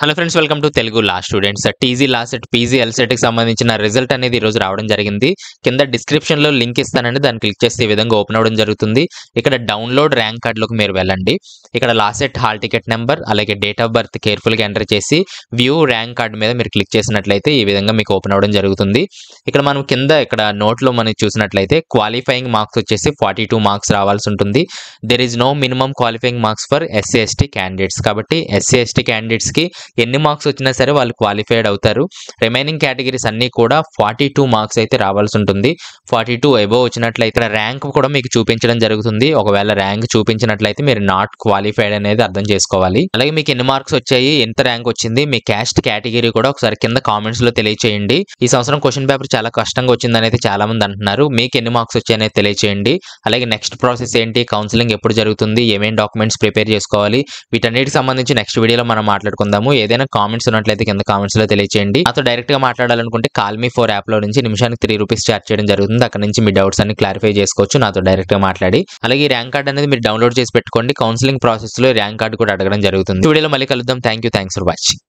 Hello friends, welcome to Telugu law students. TG law set PG LCET కి సంబంధించిన result అనేది ఈ రోజు రావడం జరిగింది. కింద డిస్క్రిప్షన్ లో లింక్ ఇస్తానండి, దాన్ని క్లిక్ చేస్తే ఈ విధంగా ఓపెన్ అవ్వడం జరుగుతుంది. ఇక్కడ డౌన్లోడ్ ర్యాంక్ కార్డ్ లోకి మీరు వెళ్ళండి. ఇక్కడ law set hall ticket number అలాగే డేట్ ఆఫ్ బర్త్ కేర్ఫుల్ గా ఎంటర్ చేసి వ్యూ ర్యాంక్ కార్డ్ మీద మీరు క్లిక్ చేసినట్లయితే ఈ విధంగా మీకు ఓపెన్ అవ్వడం జరుగుతుంది. ఇక్కడ మనం కింద ఇక్కడ నోట్ లో మనం చూసినట్లయితే క్వాలిఫైయింగ్ మార్క్స్ వచ్చేసి 42 మార్క్స్ రావాల్సి ఉంటుంది. There is no minimum qualifying marks for SC ST candidates. కాబట్టి ఎస్సీ ఎస్టీ క్యాండిడేట్స్ కి ఎన్ని మార్క్స్ వచ్చినా సరే వాళ్ళు క్వాలిఫైడ్ అవుతారు. రిమైనింగ్ కేటగిరీస్ అన్ని కూడా 42 మార్క్స్ అయితే రావాల్సి ఉంటుంది. 42 అబోవ్ వచ్చినట్లయితే ర్యాంక్ కూడా మీకు చూపించడం జరుగుతుంది. ఒకవేళ ర్యాంక్ చూపించినట్లయితే మీరు నాట్ క్వాలిఫైడ్ అనేది అర్థం చేసుకోవాలి. అలాగే మీకు ఎన్ని మార్క్స్ వచ్చాయి, ఎంత ర్యాంక్ వచ్చింది, మీ క్యాస్ట్ కేటగిరీ కూడా ఒకసారి కింద కామెంట్స్ లో తెలియచేయండి. ఈ సంవత్సరం క్వశ్చన్ పేపర్ చాలా కష్టంగా వచ్చింది అనేది చాలా మంది అంటున్నారు. మీకు ఎన్ని మార్క్స్ వచ్చాయనేది తెలియచేయండి. అలాగే నెక్స్ట్ ప్రాసెస్ ఏంటి, కౌన్సిలింగ్ ఎప్పుడు జరుగుతుంది, ఏమేమి డాక్యుమెంట్స్ ప్రిపేర్ చేసుకోవాలి, వీటన్నిటికి సంబంధించి నెక్స్ట్ వీడియోలో మనం మాట్లాడుకుందాము. ఏదైనా కామెంట్స్ ఉన్నట్లయితే కింద కామెంట్స్ లో తెలియచేయండి. నాతో డైరెక్ట్ గా మాట్లాడాలనుకుంటే కాల్ మీ 4 యాప్ లో నుంచి నిమిషానికి 3 రూపీస్ చార్జ్ చేయడం జరుగుతుంది. అక్కడ నుంచి మీ డౌట్స్ అన్ని క్లారిఫై చేసుకోవచ్చు నాతో డైరెక్ట్ గా మాట్లాడి. అలాగే ఈ ర్యాంక్ కార్డ్ అనేది మీరు డౌన్లోడ్ చేసి పెట్టుకోండి. కౌన్సిలింగ్ ప్రాసెస్ లో ర్యాంక్ కార్డ్ కూడా అడగడం జరుగుతుంది. వీడియోలో మళ్ళీ కలుద్దాం. Thanks for watching.